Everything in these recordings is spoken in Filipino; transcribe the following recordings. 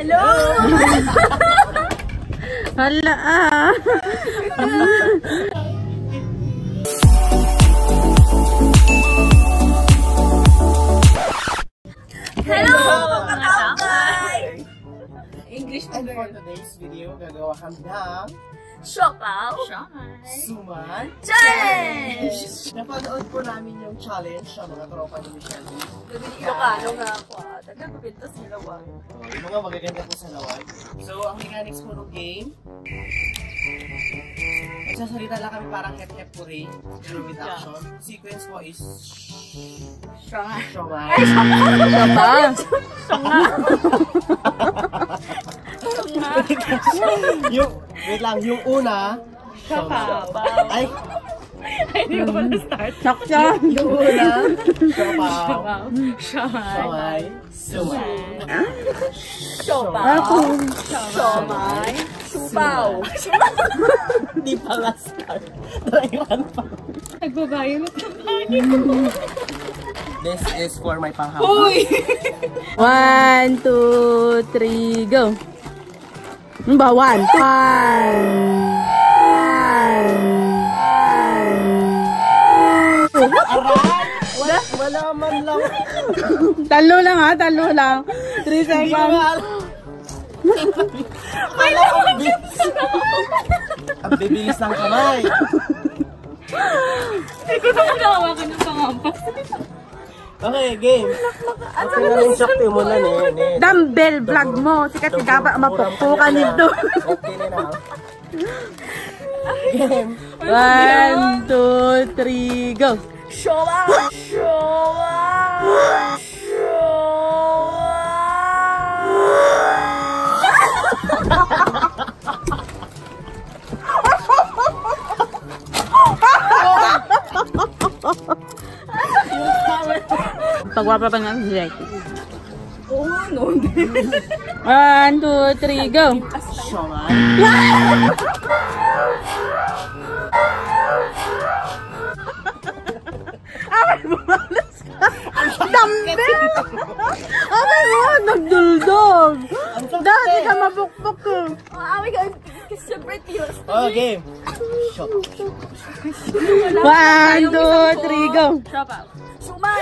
Hello! Hala ah! Hello! English and for today's video, gagawa kami ng Siopaw Suman Challenge! Napanood po namin yung challenge sa mga tropa ni Michelle. Ilocano nga ako ah. Nagkakapintas sila wag. Yung mga magaganda po sa lawag. So, ang mechanics po ng game, magsasalita lang kami parang hep-hep po rin. Pero with action. Sequence po is Siomay. Siomay. Yung, wait lang, yung una, Siopaw. Ay, Hindi ko pala start. Saksa! yung una, Siopaw. Siomay. Sumay. Siopaw. Siomay. Siopaw. Di pala start. Naiwan pa. Nagbabayo na This is for my panghapon. Uy! 1, 2, 3, go! Ano ba? 1. Wala man lang. Talo lang ha, talo lang. 3 seconds. Ang bibilis ng kamay. Hindi ko naman nakawakan ng pangampas. Okay, game. Okay na yung sakti mo na eh. Dumbbell vlog mo. Sikat si Gaba, mapupukan nito. Okay na na. Game. 1, 2, 3, go! Siopaw. Siopaw. Pagwapa pa nga si Jackie. Oo nga, no? 1, 2, 3, go! Siomay. Dumbbell! Ano mo? Nagduldog! Dati ka mapukpok ko. Oh my God. Kasi syempre, tiwas. Oh, game. Shot. 1, 2, 3, go! Siopaw. Sumay!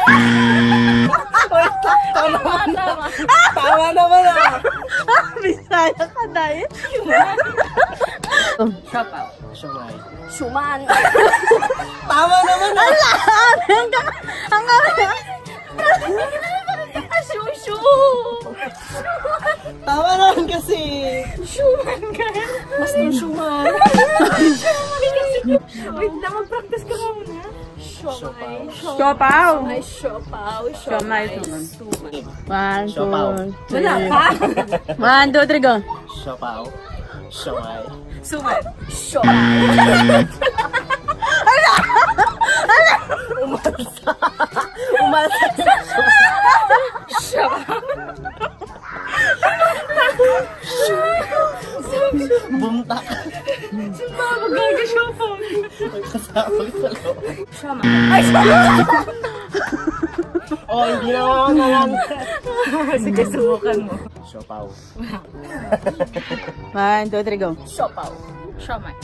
Tama. Tama naman ah. Bisaya ka dahil. Siopaw. Siomay. Suman. Tama naman ah. Ang kami. Shushu. Tama naman kasi. Suman ka. Mas no suman. Wait na, mag-practice ka muna. Siomay. Siopaw. Siomay. Siopaw. Siomay. Suman. 1, 2, Wala pa. 1, 2, 3, go! Siopaw. Siomay. Suman. Siomay. Umalsa. Bumtak. Magaga Siopaw. Kasama ko sa loob. Siomay. Ay, Oh, hindi naman na lang. sige, subukan mo. Siopaw. 1, 2, 3, go! Siopaw. Siomay.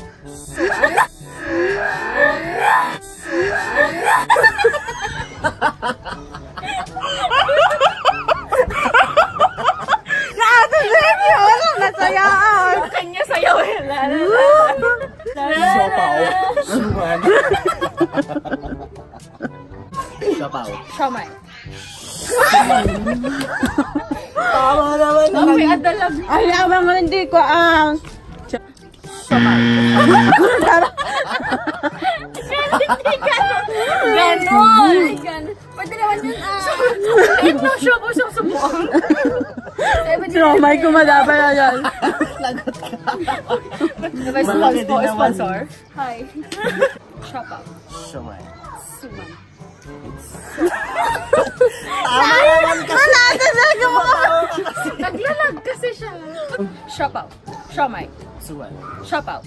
Nasayaan! Kanya sayaw eh. Siopaw. Suman. Siopaw. Siomay. Tama naman. May adalag. Ay, abang mo hindi ko ang... Siomay. Ganon. Pwede naman yun kahit no siopaw siyang subukan. Siomay ko madapa na yan. May sponsor. Hi. Siopaw. Siomay. Suman. Tama naman kasi. Naglalag kasi siya. Siopaw. Siomay. Suman. Siopaw.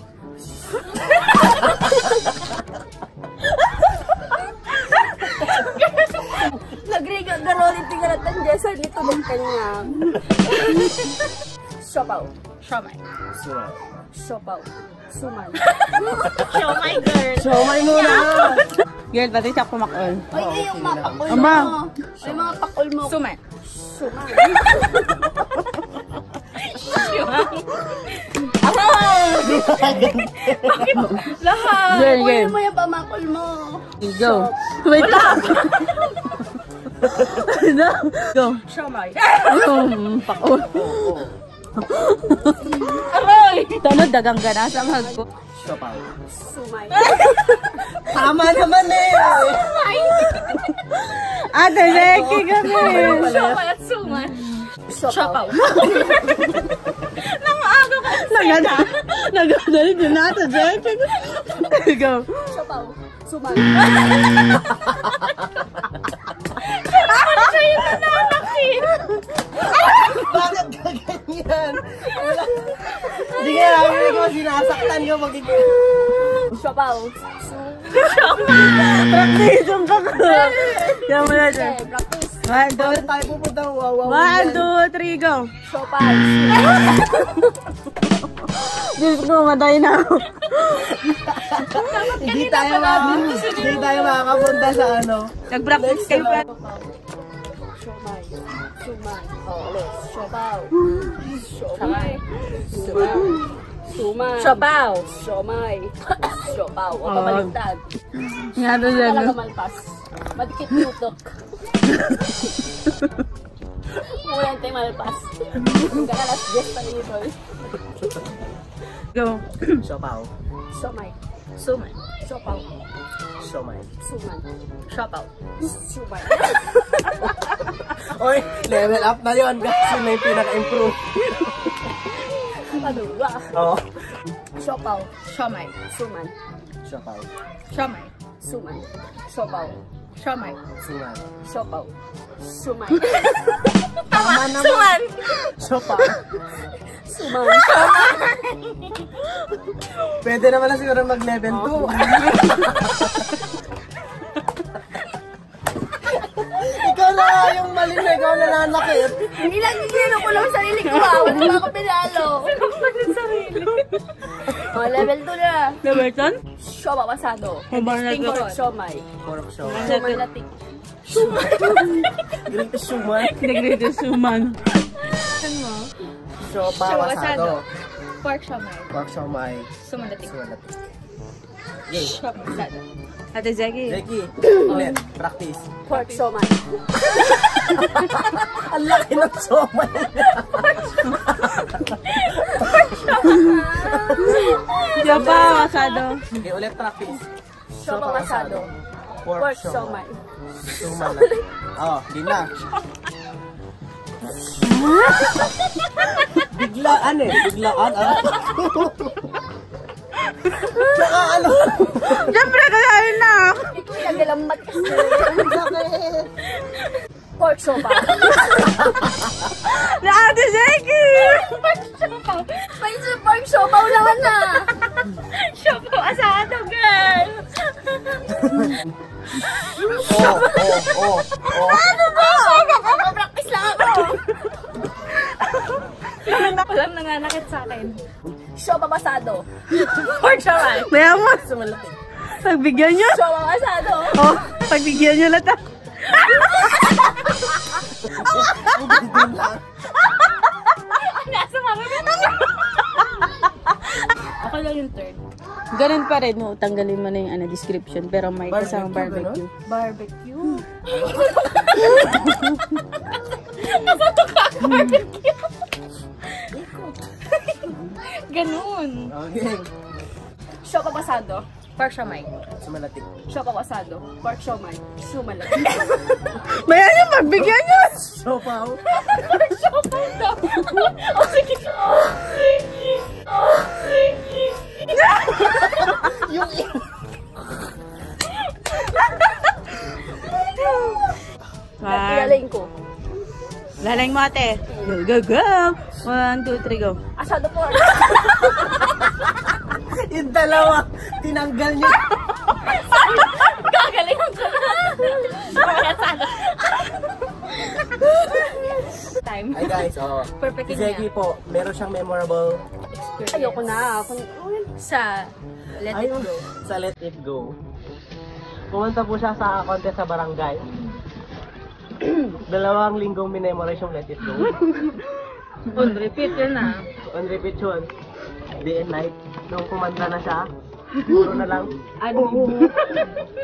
Nagriga garonin tingnan natin Jessa nito ng kanya. Siopaw. Siomay. Suman. Siopaw. Suman. Siomay, girl. Siomay muna! Girl, pati siya kumakol. Ay, ay, yung mga pakul mo. Ama. Ay, mga pakul mo. Suman. Suman. Lahat. Girl, Kuya girl. mo yung pamakul mo. Go. Wait lang. Go. Siomay. Pakol. Aray! Tanod, dagang ganasang hagko. Siopaw. Sumay. Tama naman eh! Ate, Becky kami. Siomay at suman. Siopaw. Nagadalit yun na, Ate Becky. Go. Siopaw. Suman. Bakit ka ganyan? Hindi ka namin ko sinasaktan ko pag Siopaw. Practice yung kako. Kaya mo na dyan. Practice. 1, 2, Bakit tayo pupunta wawaw 1, 2, 3, go. Siopaw. Diyos ko, matay na ako. Hindi tayo makakapunta sa ano. Nag-practice kayo pa. Siomay. Suman. Oh, ulit. Siopaw. Siomay. Suman. Suman. Siopaw. Siomay. Siopaw. O, pabaliktad. Nga to dyan. Talaga malpas. Madikit nutok. Mulan tayo malpas. Ang kakalas guest pa rin ito. Go. Siopaw. Siomay. Suman. Siopaw. Siomay. Suman. Siopaw. Sumay. Oy, level up na yun kasi may pinaka-improve. Ano ba? Oo. Siopaw. Siomay. Suman. Siopaw. Siomay. Suman. Siopaw. Siomay. Suman. Siopaw. Sumay. Tama naman. Siopaw. Suman. Pwede naman na siguro mag-level 2. Ikaw na yung mali na, ikaw na nanakit. Hindi lang gigilo ko lang sarili ko. Wala pa ako pinalo. Oh, level 2 na. Leverton? Siopaw pasado. Habang Pork siomay. Pork siomay. Suman latik. Grito suman. Nagrito suman. Siopaw asado. Pork siomay. Pork siomay. Sumalatik. Sumanlatik. Yay. Ate Jackie. Jackie, ulit. Practice. Pork siomay. Ang laki ng siomay. Siopaw, asado. Okay, ulit practice. Siopaw asado. Pork siomay. Sumanlatik. Oh, di na. Biglaan eh. Biglaan. Tsaka ano? Siyempre, kakain na ako. Ito yung nagalamat kasi. Pork siomay. Na Ate Jackie! May pork siomay naman na. Siopaw, asado, girl! Oh. Ano ba? Practice lang ako. Walang nanganakit sa akin. Siopaw pasado. Pork siomay. Maya mo. Sumanlatik. Pagbigyan nyo. Siopaw pasado. Oh, pagbigyan nyo lang. Doon lang. Nasa marunod. Ako lang yung third. Ganun pa rin, no? Tanggalin mo na yung description, pero may kasamang Barbecue, barbecue. Barbecue. Ganun. Okay. Siopaw pasado. Pork siomay. Sumanlatik. Siopaw pasado. Pork siomay. Sumanlatik. Maya nyo, pagbigyan nyo! Siopaw. Siopaw daw. O sige. Yung Nagpilalain ko. Lalang mo, ate. Go, go, go! 1, 2, 3, go. Asado pork. yung dalawa, tinanggal niyo. Gagalingan ko na. Asado. time. Ay guys, Perfectin si Zeki niya. po, meron siyang memorable Experience. Ayoko na. Sa Let It Go. sa Let It Go. Pumunta po siya sa contest sa barangay. 2 linggong minemorize yung Let It Go. On repeat yun na. On repeat yun. Day and night. Nung kumanta na siya, puro na lang.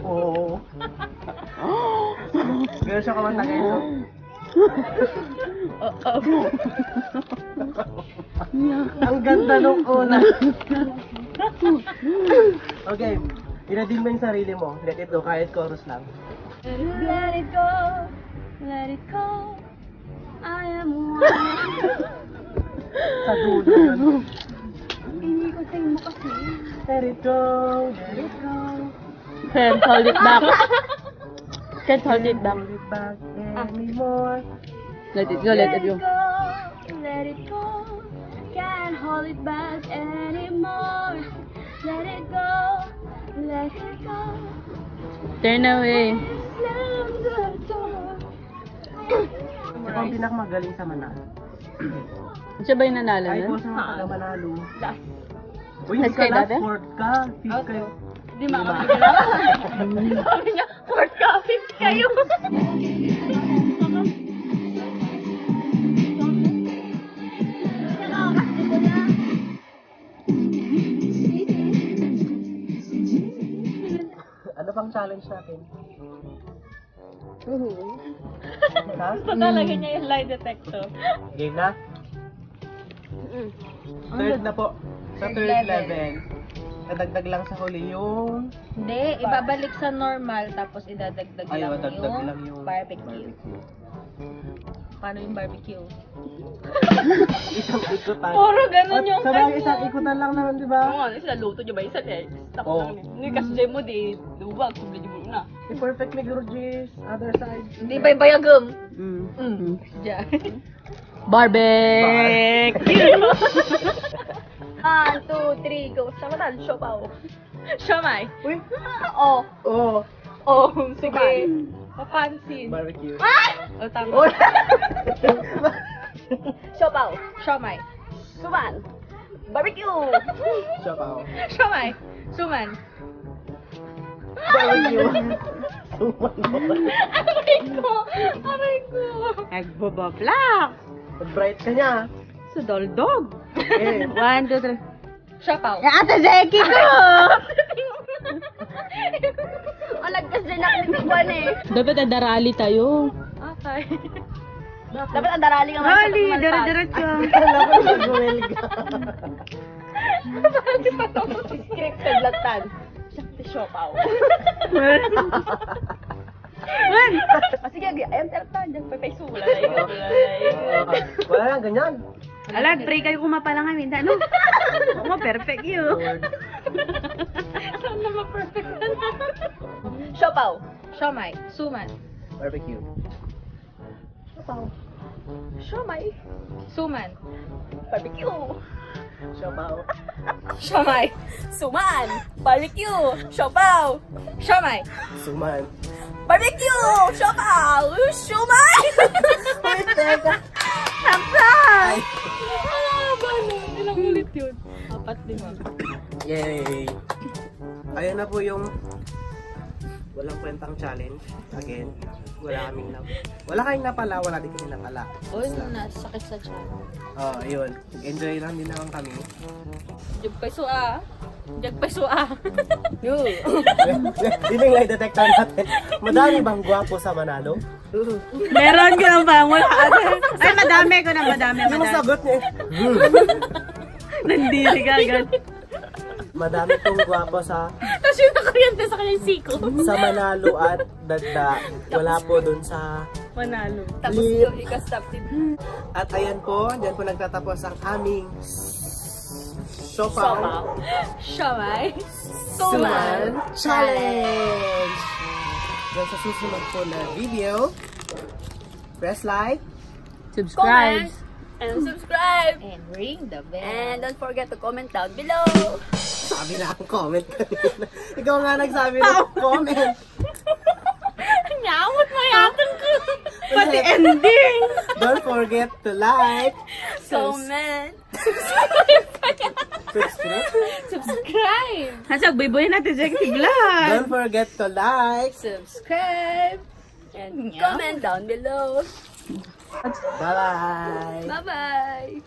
Oo. Ganun siya kumanta guys. Ang ganda nung una. Okay, inadin mo yung sarili mo. Let it go, kahit chorus lang. Let it go. Let it go. I am one. Sa dulo yun. Hindi ko sa'yo mo kasi. Let it go, let it go. Can't hold it back. Can't hold it back. Hold it back anymore. Let it go, let it go. Let it go. Can't hold it back anymore. Let it go. Let it go. Turn away. Slam the door. Ito ang pinakamagaling sa Manalo. Siya ba yung nanalo Ay po nun? sa mga taga Manalo. Last. Uy, hindi Last ka kayo last, dati? 4th ka. 5th kayo. Di makakagala. Sabi niya, 4th ka, 5th kayo. Ano pang challenge natin? Ha? Talaga niya yung lie detector. Game na? Third na po. Sa third level. Nadagdag lang sa huli yung... Hindi, ibabalik sa normal tapos idadagdag Ay, lang madagdag yung lang yung barbecue. Paano yung barbecue? Isang ikutan. Puro ganun yung Sa bagay, isang ikutan lang naman, di ba? Oo, ano sila luto niya ba isa eh? Oo. Hindi kasi dyan mo di, luwag, subli niyo muna. Perfect me, Gurjis. Other side. Hindi ba yung bayagum? Mm. Diyan. Barbecue! 1, 2, 3, go. Sama tayo, siopaw. Siomay. Uy! Oh, Oo. oh, sige. Papansin. Barbecue. Oh, tama. Uy! Siopaw. Siomay. Suman. Barbecue. Siapaw. Siomay. Suman. Barbecue. Aray ko! Aray ko! Nagboboblak! Bright ka niya. Sa doldog. Eh, 1, 2, 3. Siopaw. Ate Zeki ko! Alagkas din ako ni Tigwan eh. Dapat adarali tayo. Okay. Dapat ang darali ka Rally, dire-diretso. Alam ko nag-welga. Bakit pa ito scripted latan? Siopaw. Sige, ayun tertan. Pepay wala na yun. Wala lang, ganyan. Alag, pray kayo kumapalang amin. Ano? Oo, perfect yun. Sana ma-perfect na na. Siopaw. Siomay. Suman. Barbecue. Siopaw. Siomay. Suman. Barbecue. Siapaw. Siomay. Suman. Barbecue. Siopaw. Siomay. Suman. Barbecue! Siopaw! Siomay! Uy, teka. Surprise! Wala ba na? Ilang ulit yun? 4, 5. Yay! Ayun na po yung walang kwentang challenge. Again, wala kayong napala, wala din kami napala. Uy, nasakit sa tiyan. Oh, ayun. Enjoy lang din naman kami. Jug peso ah. Jug peso ah. Yun yung lie detector natin. Madami bang gwapo sa Manalo? Meron ko lang parang wala ate. Ay, madami ko na, madami. Yung sagot niya Nandiri ka agad. madami pong gwapo sa Tapos yung nakaryente sa kanyang siko. sa Manalo at Dagda. Wala po dun sa Manalo. Tapos Lip. yung ikastop din. At ayan po, dyan po nagtatapos ang aming Siopaw Siomay. Suman Challenge! Yan sa susunod po na video, press like, Subscribe. And subscribe. And ring the bell. And don't forget to comment down below. sabi na ang comment kanina. Ikaw nga nagsabi ng comment. Nyamot mo yatang ko. Pati ending. Don't forget to like, Comment. subscribe. Subscribe. Hasag, biboy natin sa vlog. Don't forget to like. Subscribe. And Yeah. comment down below. Bye-bye. Bye-bye.